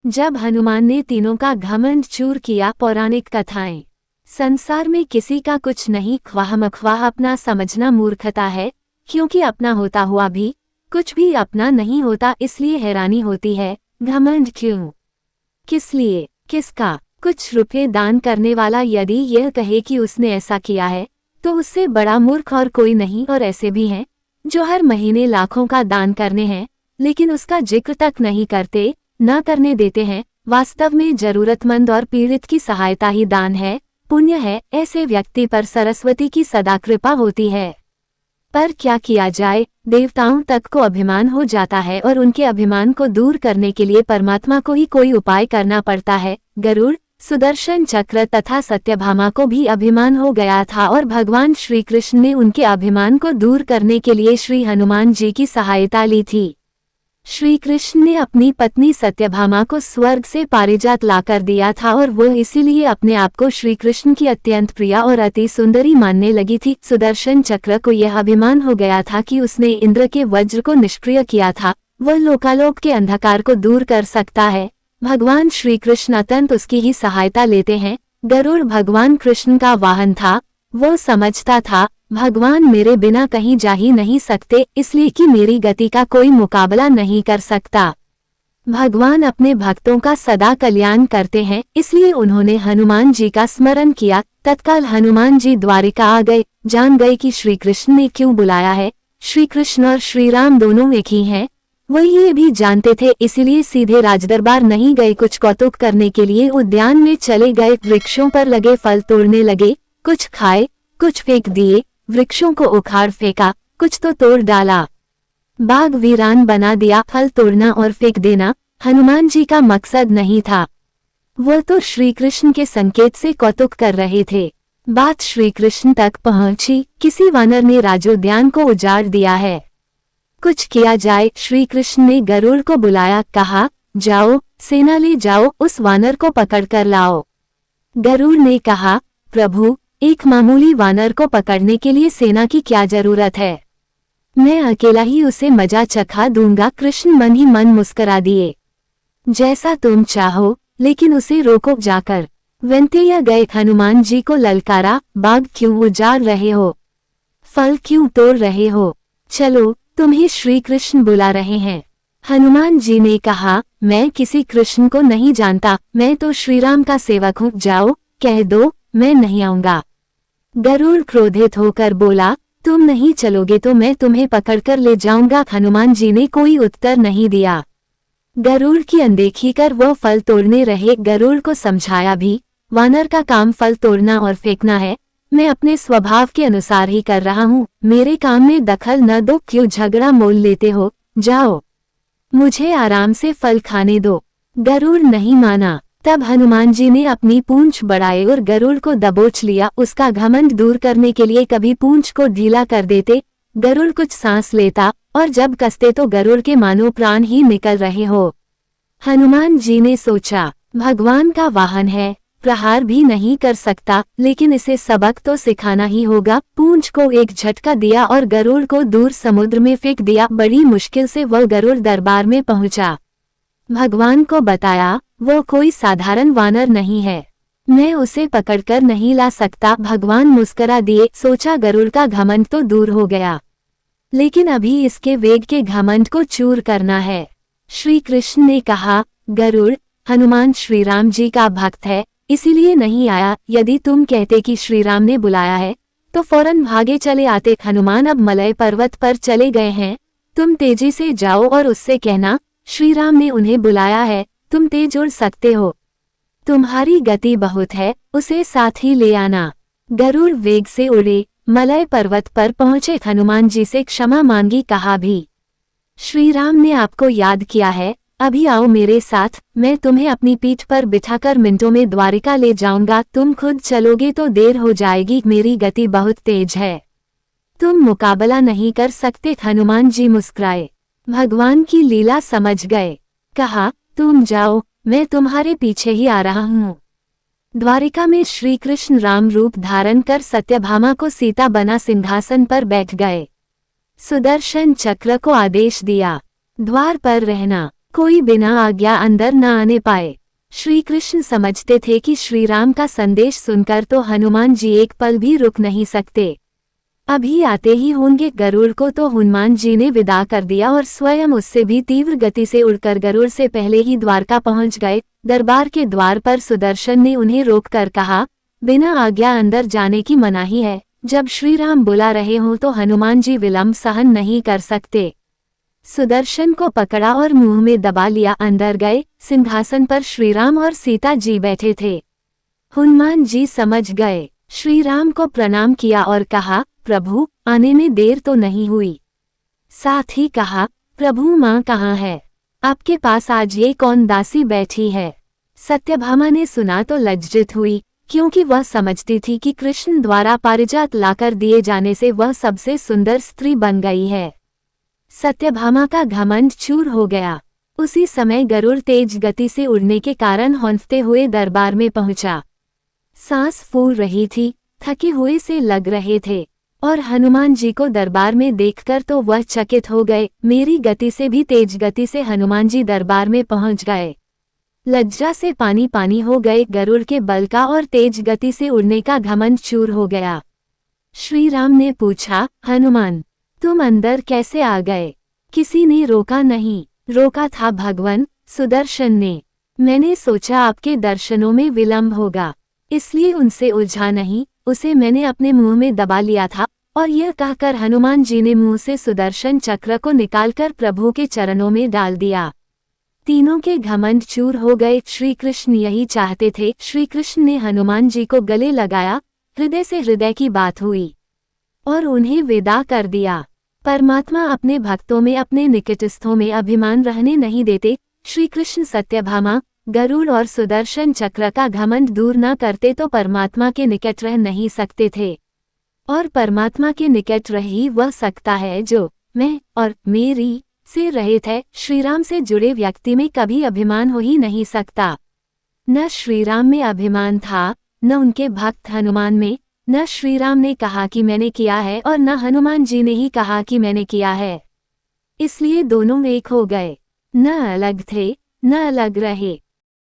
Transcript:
जब हनुमान ने तीनों का घमंड चूर किया। पौराणिक कथाएं। संसार में किसी का कुछ नहीं, ख्वाह अपना समझना मूर्खता है, क्योंकि अपना होता हुआ भी कुछ भी अपना नहीं होता। इसलिए हैरानी होती है, घमंड क्यों, किस लिए, किसका। कुछ रुपये दान करने वाला यदि यह कहे कि उसने ऐसा किया है तो उससे बड़ा मूर्ख और कोई नहीं। और ऐसे भी हैं जो हर महीने लाखों का दान करने हैं लेकिन उसका जिक्र तक नहीं करते, न करने देते हैं। वास्तव में जरूरतमंद और पीड़ित की सहायता ही दान है, पुण्य है। ऐसे व्यक्ति पर सरस्वती की सदा कृपा होती है। पर क्या किया जाए, देवताओं तक को अभिमान हो जाता है और उनके अभिमान को दूर करने के लिए परमात्मा को ही कोई उपाय करना पड़ता है। गरुड़, सुदर्शन चक्र तथा सत्यभामा को भी अभिमान हो गया था और भगवान श्री कृष्ण ने उनके अभिमान को दूर करने के लिए श्री हनुमान जी की सहायता ली थी। श्री कृष्ण ने अपनी पत्नी सत्यभामा को स्वर्ग से पारिजात लाकर दिया था और वो इसीलिए अपने आप को श्री कृष्ण की अत्यंत प्रिय और अति सुंदरी मानने लगी थी। सुदर्शन चक्र को यह अभिमान हो गया था कि उसने इंद्र के वज्र को निष्क्रिय किया था, वह लोकालोक के अंधकार को दूर कर सकता है। भगवान श्री कृष्ण अत्यंत उसकी ही सहायता लेते हैं। गरुड़ भगवान कृष्ण का वाहन था। वो समझता था भगवान मेरे बिना कहीं जा ही नहीं सकते, इसलिए कि मेरी गति का कोई मुकाबला नहीं कर सकता। भगवान अपने भक्तों का सदा कल्याण करते हैं, इसलिए उन्होंने हनुमान जी का स्मरण किया। तत्काल हनुमान जी द्वारिका आ गए, जान गए कि श्री कृष्ण ने क्यों बुलाया है। श्री कृष्ण और श्री राम दोनों एक ही हैं, वह ये भी जानते थे, इसलिए सीधे राजदरबार नहीं गए। कुछ कौतुक करने के लिए उद्यान में चले गए। वृक्षों पर लगे फल तोड़ने लगे, कुछ खाए, कुछ फेंक दिए। वृक्षों को उखाड़ फेंका, कुछ तो तोड़ डाला। बाग वीरान बना दिया। फल तोड़ना और फेंक देना हनुमान जी का मकसद नहीं था, वह तो श्री कृष्ण के संकेत से कौतुक कर रहे थे। बात श्री कृष्ण तक पहुंची, किसी वानर ने राजोद्यान को उजाड़ दिया है, कुछ किया जाए। श्री कृष्ण ने गरुड़ को बुलाया, कहा जाओ सेना ले जाओ, उस वानर को पकड़कर लाओ। गरुड़ ने कहा, प्रभु एक मामूली वानर को पकड़ने के लिए सेना की क्या जरूरत है, मैं अकेला ही उसे मजा चखा दूंगा। कृष्ण मन ही मन मुस्करा दिए, जैसा तुम चाहो, लेकिन उसे रोको जाकर। वैंतेय गए, हनुमान जी को ललकारा, बाग क्यों उजाड़ रहे हो, फल क्यों तोड़ रहे हो, चलो तुम्हें श्री कृष्ण बुला रहे हैं। हनुमान जी ने कहा, मैं किसी कृष्ण को नहीं जानता, मैं तो श्री राम का सेवक हूँ, जाओ कह दो मैं नहीं आऊंगा। गरुड़ क्रोधित होकर बोला, तुम नहीं चलोगे तो मैं तुम्हें पकड़कर ले जाऊंगा। हनुमान जी ने कोई उत्तर नहीं दिया। गरुड़ की अनदेखी कर वो फल तोड़ने रहे। गरुड़ को समझाया भी, वानर का काम फल तोड़ना और फेंकना है, मैं अपने स्वभाव के अनुसार ही कर रहा हूँ, मेरे काम में दखल न दो। क्यों झगड़ा मोल लेते हो, जाओ मुझे आराम से फल खाने दो। गरुड़ नहीं माना। तब हनुमान जी ने अपनी पूंछ बढ़ाई और गरुड़ को दबोच लिया। उसका घमंड दूर करने के लिए कभी पूंछ को ढीला कर देते, गरुड़ कुछ सांस लेता और जब कसते तो गरुड़ के मानो प्राण ही निकल रहे हो। हनुमान जी ने सोचा, भगवान का वाहन है, प्रहार भी नहीं कर सकता, लेकिन इसे सबक तो सिखाना ही होगा। पूंछ को एक झटका दिया और गरुड़ को दूर समुद्र में फेंक दिया। बड़ी मुश्किल से वह गरुड़ दरबार में पहुंचा। भगवान को बताया, वो कोई साधारण वानर नहीं है, मैं उसे पकड़कर नहीं ला सकता। भगवान मुस्करा दिए, सोचा गरुड़ का घमंड तो दूर हो गया, लेकिन अभी इसके वेग के घमंड को चूर करना है। श्री कृष्ण ने कहा, गरुड़, हनुमान श्री राम जी का भक्त है, इसीलिए नहीं आया। यदि तुम कहते कि श्री राम ने बुलाया है तो फौरन भागे चले आते। हनुमान अब मलय पर्वत पर चले गए हैं, तुम तेजी से जाओ और उससे कहना श्री राम ने उन्हें बुलाया है, तुम तेज उड़ सकते हो, तुम्हारी गति बहुत है, उसे साथ ही ले आना। गरुड़ वेग से उड़े, मलय पर्वत पर पहुंचे। हनुमान जी से क्षमा मांगी, कहा भी श्री राम ने आपको याद किया है, अभी आओ मेरे साथ, मैं तुम्हें अपनी पीठ पर बिठाकर मिनटों में द्वारिका ले जाऊंगा। तुम खुद चलोगे तो देर हो जाएगी, मेरी गति बहुत तेज है, तुम मुकाबला नहीं कर सकते। हनुमान जी मुस्कुराए, भगवान की लीला समझ गए, कहा तुम जाओ, मैं तुम्हारे पीछे ही आ रहा हूँ। द्वारिका में श्री कृष्ण राम रूप धारण कर सत्यभामा को सीता बना सिंहासन पर बैठ गए। सुदर्शन चक्र को आदेश दिया, द्वार पर रहना, कोई बिना आज्ञा अंदर न आने पाए। श्री कृष्ण समझते थे कि श्री राम का संदेश सुनकर तो हनुमान जी एक पल भी रुक नहीं सकते। अभी आते ही होंगे। गरुड़ को तो हनुमान जी ने विदा कर दिया और स्वयं उससे भी तीव्र गति से उड़कर गरुड़ से पहले ही द्वारका पहुंच गए। दरबार के द्वार पर सुदर्शन ने उन्हें रोककर कहा, बिना आज्ञा अंदर जाने की मनाही है। जब श्री राम बुला रहे हों तो हनुमान जी विलंब सहन नहीं कर सकते। सुदर्शन को पकड़ा और मुंह में दबा लिया। अंदर गए। सिंहासन पर श्रीराम और सीता जी बैठे थे। हनुमान जी समझ गए। श्री राम को प्रणाम किया और कहा, प्रभु, आने में देर तो नहीं हुई। साथ ही कहा, प्रभु माँ कहाँ है? आपके पास आज ये कौन दासी बैठी है? सत्यभामा ने सुना तो लज्जित हुई, क्योंकि वह समझती थी कि कृष्ण द्वारा पारिजात लाकर दिए जाने से वह सबसे सुंदर स्त्री बन गई है। सत्यभामा का घमंड चूर हो गया। उसी समय गरुड़ तेज गति से उड़ने के कारण हौंफते हुए दरबार में पहुंचा। सांस फूल रही थी, थके हुए से लग रहे थे, और हनुमान जी को दरबार में देखकर तो वह चकित हो गए। मेरी गति से भी तेज गति से हनुमान जी दरबार में पहुंच गए। लज्जा से पानी पानी हो गए। गरुड़ के बल का और तेज गति से उड़ने का घमंड चूर हो गया। श्री राम ने पूछा, हनुमान, तुम अंदर कैसे आ गए? किसी ने रोका नहीं। रोका था भगवान सुदर्शन ने। मैंने सोचा आपके दर्शनों में विलंब होगा, इसलिए उनसे उलझा नहीं। उसे मैंने अपने मुंह में दबा लिया था। और यह कहकर हनुमान जी ने मुंह से सुदर्शन चक्र को निकालकर प्रभु के चरणों में डाल दिया। तीनों के घमंड चूर हो गए। श्री कृष्ण यही चाहते थे। श्री कृष्ण ने हनुमान जी को गले लगाया। हृदय से हृदय की बात हुई और उन्हें विदा कर दिया। परमात्मा अपने भक्तों में, अपने निकटस्थों में अभिमान रहने नहीं देते। श्री कृष्ण सत्यभामा, गरुड़ और सुदर्शन चक्र का घमंड दूर न करते तो परमात्मा के निकट रह नहीं सकते थे। और परमात्मा के निकट रह ही वह सकता है जो मैं और मेरी से रहित है। श्रीराम से जुड़े व्यक्ति में कभी अभिमान हो ही नहीं सकता। न श्रीराम में अभिमान था, न उनके भक्त हनुमान में। न श्रीराम ने कहा कि मैंने किया है और न हनुमान जी ने ही कहा कि मैंने किया है। इसलिए दोनों एक हो गए, न अलग थे, न अलग रहे।